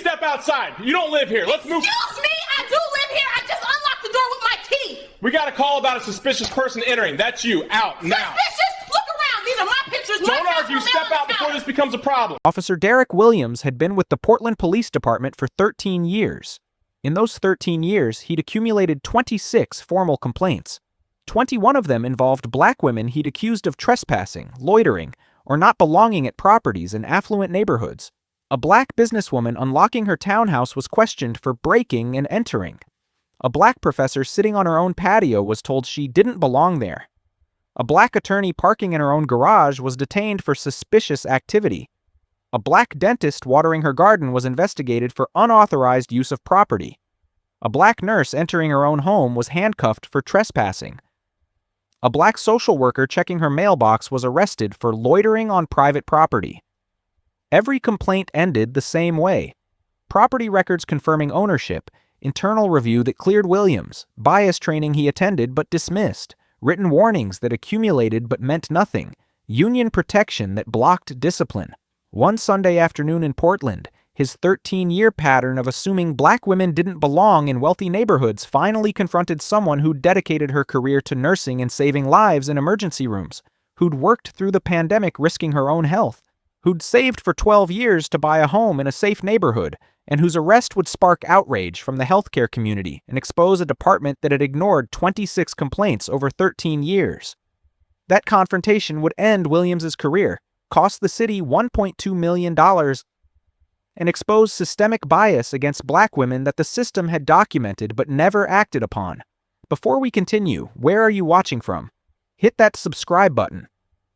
step outside. You don't live here. Let's move. Excuse me, I do live here. I just unlocked the door with my key. We got a call about a suspicious person entering. That's you. Out now. Suspicious? Look around. These are my pictures. Don't argue. Step out before this becomes a problem. Officer Derek Williams had been with the Portland Police Department for 13 years. In those 13 years, he'd accumulated 26 formal complaints. 21 of them involved black women he'd accused of trespassing, loitering, or not belonging at properties in affluent neighborhoods. A black businesswoman unlocking her townhouse was questioned for breaking and entering. A black professor sitting on her own patio was told she didn't belong there. A black attorney parking in her own garage was detained for suspicious activity. A black dentist watering her garden was investigated for unauthorized use of property. A black nurse entering her own home was handcuffed for trespassing. A black social worker checking her mailbox was arrested for loitering on private property. Every complaint ended the same way: property records confirming ownership, internal review that cleared Williams, bias training he attended but dismissed, written warnings that accumulated but meant nothing, union protection that blocked discipline. One Sunday afternoon in Portland, his 13-year pattern of assuming black women didn't belong in wealthy neighborhoods finally confronted someone who'd dedicated her career to nursing and saving lives in emergency rooms, who'd worked through the pandemic risking her own health, who'd saved for 12 years to buy a home in a safe neighborhood, and whose arrest would spark outrage from the healthcare community and expose a department that had ignored 26 complaints over 13 years. That confrontation would end Williams's career, cost the city $1.2 million, and expose systemic bias against black women that the system had documented but never acted upon. Before we continue, where are you watching from? Hit that subscribe button.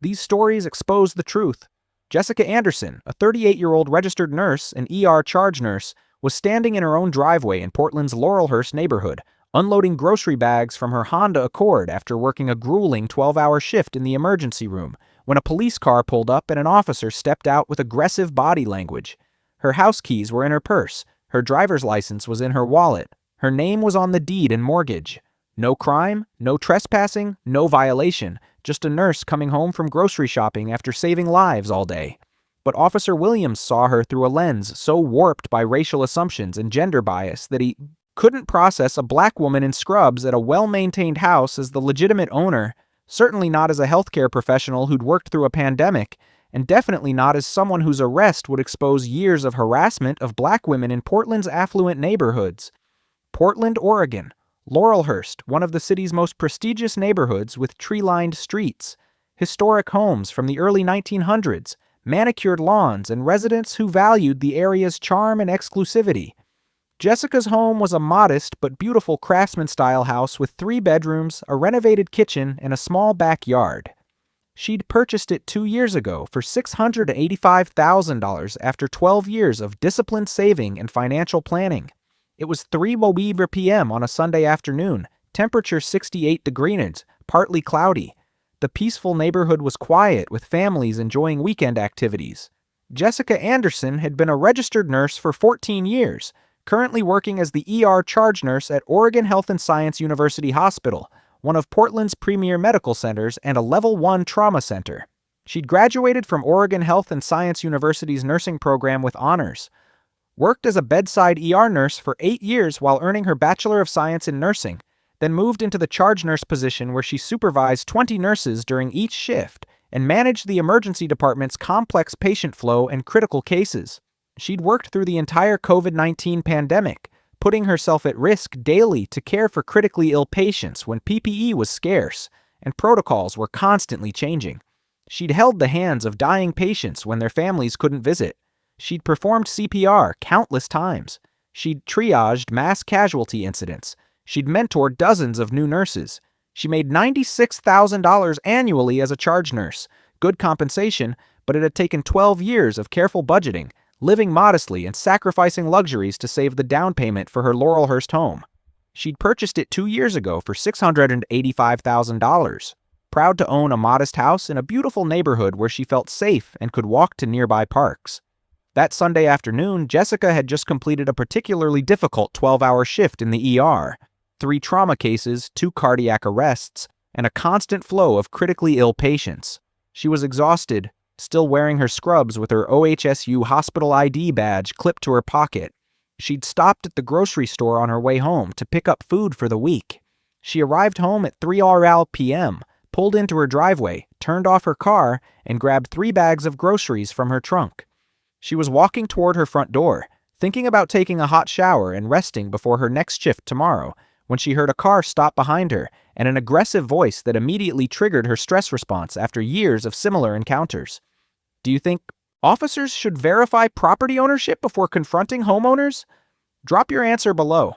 These stories expose the truth. Jessica Anderson, a 38-year-old registered nurse and ER charge nurse, was standing in her own driveway in Portland's Laurelhurst neighborhood, unloading grocery bags from her Honda Accord after working a grueling 12-hour shift in the emergency room, when a police car pulled up and an officer stepped out with aggressive body language. Her house keys were in her purse, her driver's license was in her wallet, her name was on the deed and mortgage. No crime, no trespassing, no violation, just a nurse coming home from grocery shopping after saving lives all day. But Officer Williams saw her through a lens so warped by racial assumptions and gender bias that he couldn't process a black woman in scrubs at a well-maintained house as the legitimate owner, certainly not as a healthcare professional who'd worked through a pandemic, and definitely not as someone whose arrest would expose years of harassment of black women in Portland's affluent neighborhoods. Portland, Oregon. Laurelhurst, one of the city's most prestigious neighborhoods with tree-lined streets, historic homes from the early 1900s, manicured lawns, and residents who valued the area's charm and exclusivity. Jessica's home was a modest but beautiful craftsman-style house with 3 bedrooms, a renovated kitchen, and a small backyard. She'd purchased it 2 years ago for $685,000 after 12 years of disciplined saving and financial planning. It was 3 p.m. on a Sunday afternoon, temperature 68 degrees, partly cloudy. The peaceful neighborhood was quiet with families enjoying weekend activities. Jessica Anderson had been a registered nurse for 14 years, currently working as the ER charge nurse at Oregon Health and Science University Hospital, one of Portland's premier medical centers and a Level 1 trauma center. She'd graduated from Oregon Health and Science University's nursing program with honors, worked as a bedside ER nurse for 8 years while earning her Bachelor of Science in Nursing, then moved into the charge nurse position where she supervised 20 nurses during each shift and managed the emergency department's complex patient flow and critical cases. She'd worked through the entire COVID-19 pandemic, putting herself at risk daily to care for critically ill patients when PPE was scarce and protocols were constantly changing. She'd held the hands of dying patients when their families couldn't visit. She'd performed CPR countless times. She'd triaged mass casualty incidents. She'd mentored dozens of new nurses. She made $96,000 annually as a charge nurse, good compensation, but it had taken 12 years of careful budgeting, living modestly and sacrificing luxuries to save the down payment for her Laurelhurst home. She'd purchased it 2 years ago for $685,000, proud to own a modest house in a beautiful neighborhood where she felt safe and could walk to nearby parks. That Sunday afternoon, Jessica had just completed a particularly difficult 12-hour shift in the ER, 3 trauma cases, 2 cardiac arrests, and a constant flow of critically ill patients. She was exhausted, still wearing her scrubs with her OHSU hospital ID badge clipped to her pocket. She'd stopped at the grocery store on her way home to pick up food for the week. She arrived home at 3:00 p.m., pulled into her driveway, turned off her car, and grabbed 3 bags of groceries from her trunk. She was walking toward her front door, thinking about taking a hot shower and resting before her next shift tomorrow, when she heard a car stop behind her and an aggressive voice that immediately triggered her stress response after years of similar encounters. Do you think officers should verify property ownership before confronting homeowners? Drop your answer below.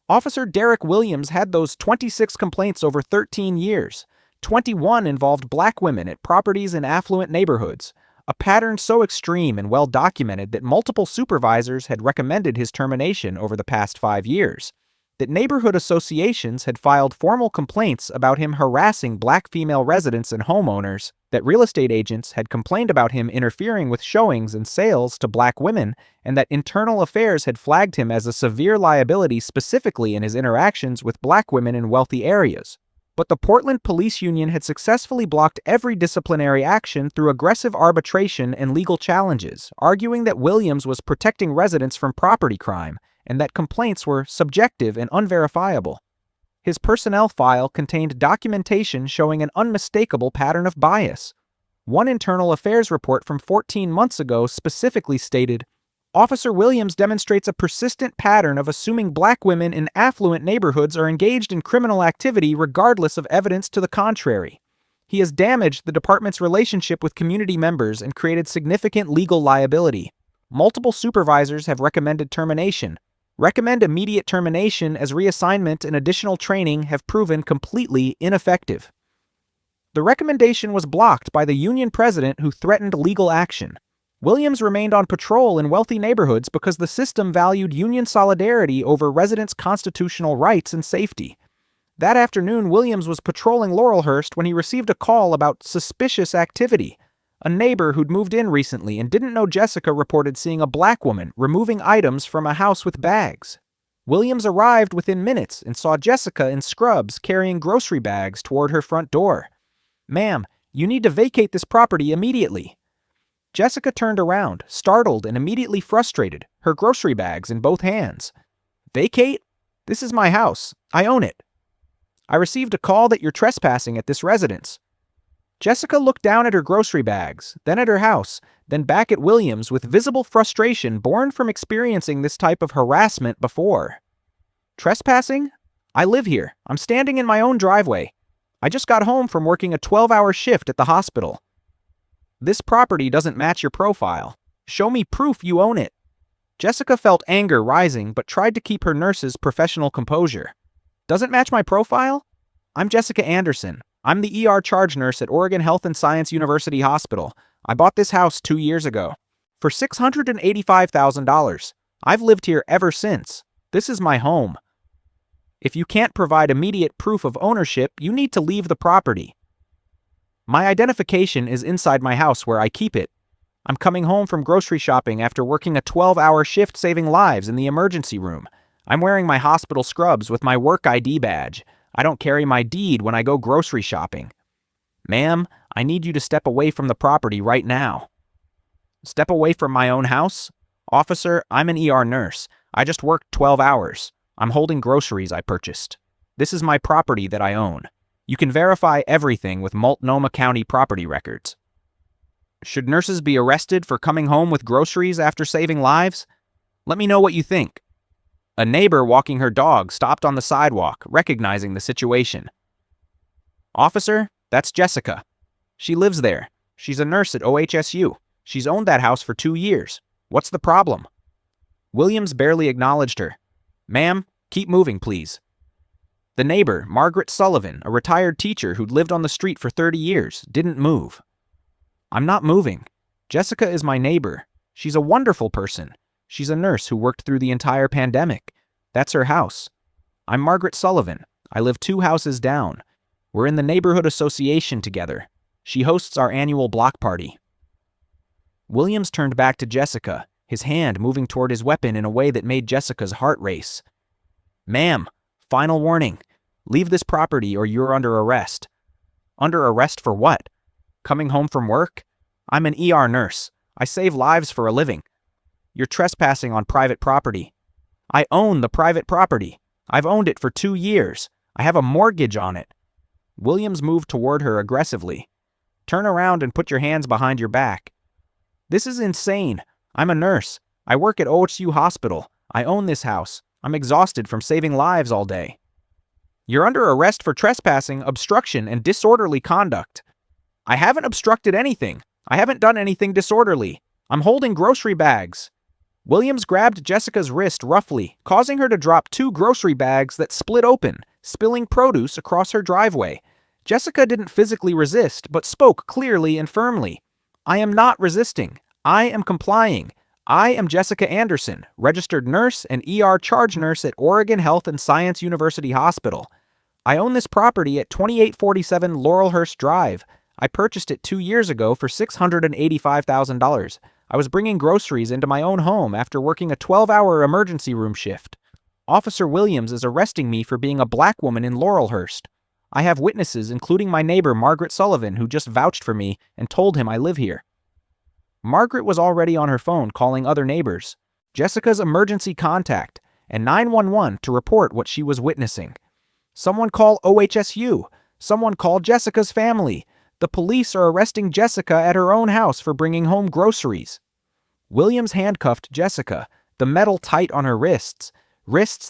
Officer Derek Williams had those 26 complaints over 13 years. 21 involved black women at properties in affluent neighborhoods, a pattern so extreme and well documented that multiple supervisors had recommended his termination over the past 5 years, that neighborhood associations had filed formal complaints about him harassing black female residents and homeowners, that real estate agents had complained about him interfering with showings and sales to black women, and that internal affairs had flagged him as a severe liability specifically in his interactions with black women in wealthy areas. But the Portland Police Union had successfully blocked every disciplinary action through aggressive arbitration and legal challenges, arguing that Williams was protecting residents from property crime and that complaints were subjective and unverifiable. His personnel file contained documentation showing an unmistakable pattern of bias. One internal affairs report from 14 months ago specifically stated, Officer Williams demonstrates a persistent pattern of assuming black women in affluent neighborhoods are engaged in criminal activity regardless of evidence to the contrary. He has damaged the department's relationship with community members and created significant legal liability. Multiple supervisors have recommended termination. Recommend immediate termination as reassignment and additional training have proven completely ineffective. The recommendation was blocked by the union president who threatened legal action. Williams remained on patrol in wealthy neighborhoods because the system valued union solidarity over residents' constitutional rights and safety. That afternoon, Williams was patrolling Laurelhurst when he received a call about suspicious activity. A neighbor who'd moved in recently and didn't know Jessica reported seeing a black woman removing items from a house with bags. Williams arrived within minutes and saw Jessica in scrubs carrying grocery bags toward her front door. "Ma'am, you need to vacate this property immediately." Jessica turned around, startled and immediately frustrated, her grocery bags in both hands. "Vacate? This is my house. I own it. I received a call that you're trespassing at this residence." Jessica looked down at her grocery bags, then at her house, then back at Williams with visible frustration born from experiencing this type of harassment before. "Trespassing? I live here. I'm standing in my own driveway. I just got home from working a 12-hour shift at the hospital. This property doesn't match your profile. Show me proof you own it." Jessica felt anger rising but tried to keep her nurse's professional composure. "Doesn't match my profile? I'm Jessica Anderson. I'm the ER charge nurse at Oregon Health and Science University Hospital. I bought this house 2 years ago for $685,000. I've lived here ever since. This is my home. If you can't provide immediate proof of ownership, you need to leave the property. My identification is inside my house where I keep it. I'm coming home from grocery shopping after working a 12-hour shift saving lives in the emergency room. I'm wearing my hospital scrubs with my work ID badge. I don't carry my deed when I go grocery shopping. Ma'am, I need you to step away from the property right now." "Step away from my own house? Officer, I'm an ER nurse. I just worked 12 hours. I'm holding groceries I purchased. This is my property that I own. You can verify everything with Multnomah County property records." "Should nurses be arrested for coming home with groceries after saving lives? Let me know what you think." A neighbor walking her dog stopped on the sidewalk, recognizing the situation. "Officer, that's Jessica. She lives there. She's a nurse at OHSU. She's owned that house for 2 years. What's the problem?" Williams barely acknowledged her. "Ma'am, keep moving, please." The neighbor, Margaret Sullivan, a retired teacher who'd lived on the street for 30 years, didn't move. "I'm not moving. Jessica is my neighbor. She's a wonderful person. She's a nurse who worked through the entire pandemic. That's her house. I'm Margaret Sullivan. I live 2 houses down. We're in the neighborhood association together. She hosts our annual block party." Williams turned back to Jessica, his hand moving toward his weapon in a way that made Jessica's heart race. "Ma'am, final warning. Leave this property or you're under arrest." "Under arrest for what? Coming home from work? I'm an ER nurse. I save lives for a living. You're trespassing on private property. I own the private property. I've owned it for 2 years. I have a mortgage on it. Williams moved toward her aggressively. Turn around and put your hands behind your back. This is insane. I'm a nurse. I work at OHU Hospital. I own this house. I'm exhausted from saving lives all day. You're under arrest for trespassing, obstruction, and disorderly conduct. I haven't obstructed anything. I haven't done anything disorderly. I'm holding grocery bags. Williams grabbed Jessica's wrist roughly, causing her to drop 2 grocery bags that split open, spilling produce across her driveway. Jessica didn't physically resist, but spoke clearly and firmly. I am not resisting. I am complying. I am Jessica Anderson, registered nurse and ER charge nurse at Oregon Health and Science University Hospital. I own this property at 2847 Laurelhurst Drive. I purchased it 2 years ago for $685,000. I was bringing groceries into my own home after working a 12-hour emergency room shift. Officer Williams is arresting me for being a black woman in Laurelhurst. I have witnesses, including my neighbor Margaret Sullivan, who just vouched for me and told him I live here. Margaret was already on her phone calling other neighbors, Jessica's emergency contact, and 911 to report what she was witnessing. Someone call OHSU. Someone call Jessica's family. The police are arresting Jessica at her own house for bringing home groceries. Williams handcuffed Jessica, the metal tight on her wrists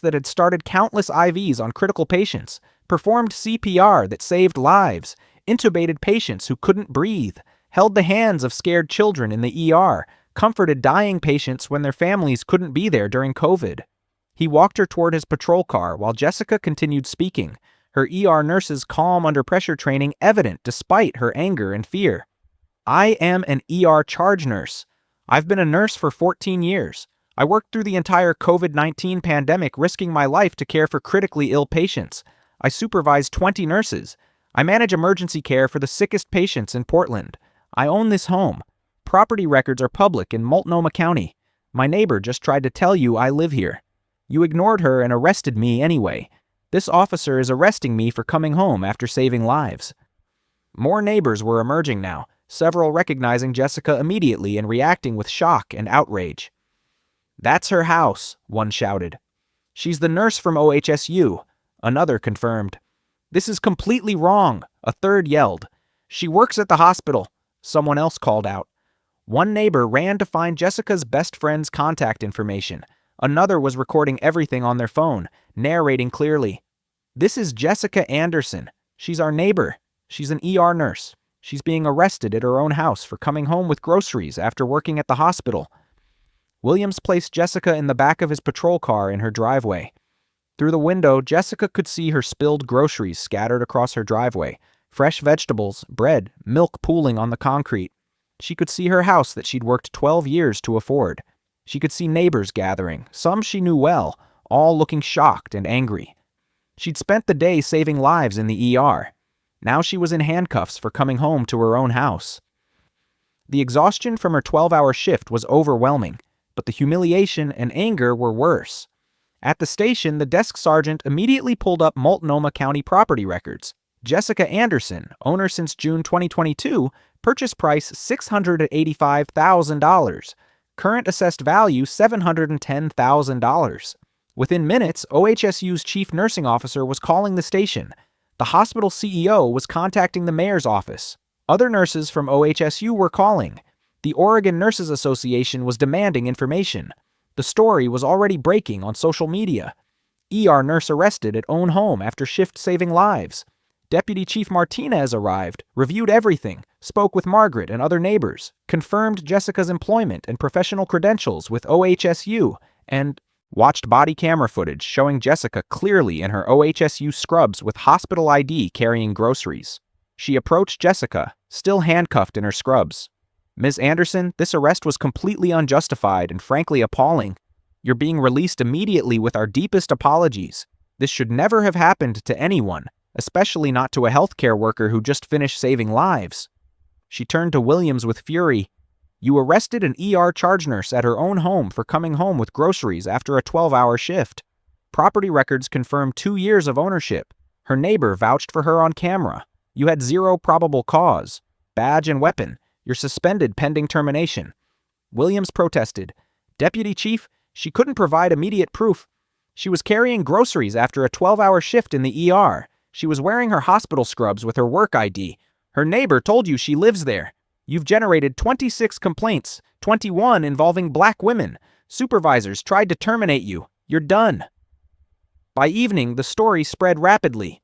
that had started countless IVs on critical patients, performed CPR that saved lives, intubated patients who couldn't breathe, held the hands of scared children in the ER, comforted dying patients when their families couldn't be there during COVID. He walked her toward his patrol car while Jessica continued speaking, her ER nurse's calm under pressure training evident despite her anger and fear. I am an ER charge nurse. I've been a nurse for 14 years. I worked through the entire COVID-19 pandemic risking my life to care for critically ill patients. I supervise 20 nurses. I manage emergency care for the sickest patients in Portland. I own this home. Property records are public in Multnomah County. My neighbor just tried to tell you I live here. You ignored her and arrested me anyway. This officer is arresting me for coming home after saving lives. More neighbors were emerging now, several recognizing Jessica immediately and reacting with shock and outrage. That's her house, one shouted. She's the nurse from OHSU, another confirmed. This is completely wrong, a third yelled. She works at the hospital, someone else called out. One neighbor ran to find Jessica's best friend's contact information. Another was recording everything on their phone, narrating clearly. This is Jessica Anderson. She's our neighbor. She's an ER nurse. She's being arrested at her own house for coming home with groceries after working at the hospital. Williams placed Jessica in the back of his patrol car in her driveway. Through the window, Jessica could see her spilled groceries scattered across her driveway, fresh vegetables, bread, milk pooling on the concrete. She could see her house that she'd worked 12 years to afford. She could see neighbors gathering, some she knew well, all looking shocked and angry. She'd spent the day saving lives in the ER. Now she was in handcuffs for coming home to her own house. The exhaustion from her 12-hour shift was overwhelming, but the humiliation and anger were worse. At the station, the desk sergeant immediately pulled up Multnomah County property records. Jessica Anderson, owner since June 2022, purchase price $685,000. Current assessed value $710,000. Within minutes, OHSU's chief nursing officer was calling the station. The hospital CEO was contacting the mayor's office. Other nurses from OHSU were calling. The Oregon Nurses Association was demanding information. The story was already breaking on social media. ER nurse arrested at own home after shift saving lives. Deputy Chief Martinez arrived, reviewed everything, spoke with Margaret and other neighbors, confirmed Jessica's employment and professional credentials with OHSU, and watched body camera footage showing Jessica clearly in her OHSU scrubs with hospital ID carrying groceries. She approached Jessica, still handcuffed in her scrubs. Ms. Anderson, this arrest was completely unjustified and frankly appalling. You're being released immediately with our deepest apologies. This should never have happened to anyone, especially not to a healthcare worker who just finished saving lives. She turned to Williams with fury. You arrested an ER charge nurse at her own home for coming home with groceries after a 12-hour shift. Property records confirm 2 years of ownership. Her neighbor vouched for her on camera. You had zero probable cause. Badge and weapon. You're suspended pending termination. Williams protested. Deputy Chief, she couldn't provide immediate proof. She was carrying groceries after a 12-hour shift in the ER. She was wearing her hospital scrubs with her work ID. Her neighbor told you she lives there. You've generated 26 complaints, 21 involving black women. Supervisors tried to terminate you. You're done. By evening, the story spread rapidly.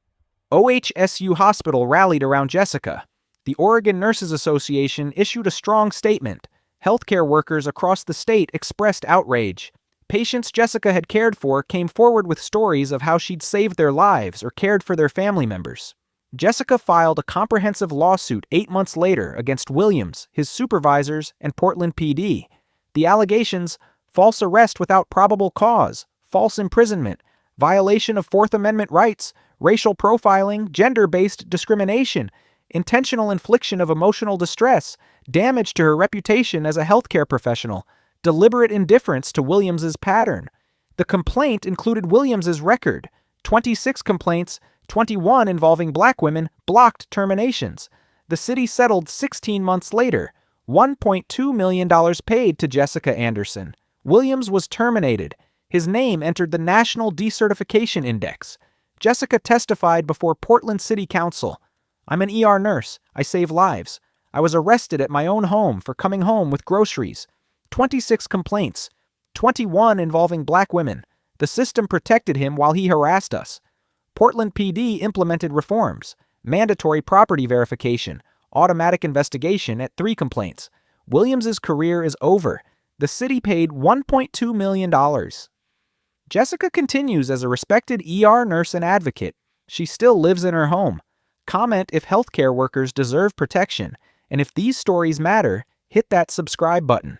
OHSU Hospital rallied around Jessica. The Oregon Nurses Association issued a strong statement. Healthcare workers across the state expressed outrage. Patients Jessica had cared for came forward with stories of how she'd saved their lives or cared for their family members. Jessica filed a comprehensive lawsuit 8 months later against Williams, his supervisors, and Portland PD. The allegations: false arrest without probable cause, false imprisonment, violation of Fourth Amendment rights, racial profiling, gender-based discrimination, intentional infliction of emotional distress, damage to her reputation as a healthcare professional, deliberate indifference to Williams's pattern. The complaint included Williams's record: 26 complaints, 21 involving black women, blocked terminations. The city settled 16 months later. $1.2 million paid to Jessica Anderson. Williams was terminated. His name entered the National Decertification Index. Jessica testified before Portland City Council. I'm an ER nurse. I save lives. I was arrested at my own home for coming home with groceries. 26 complaints. 21 involving black women. The system protected him while he harassed us. Portland PD implemented reforms: mandatory property verification, automatic investigation at 3 complaints. Williams's career is over. The city paid $1.2 million. Jessica continues as a respected ER nurse and advocate. She still lives in her home. Comment if healthcare workers deserve protection, and if these stories matter, hit that subscribe button.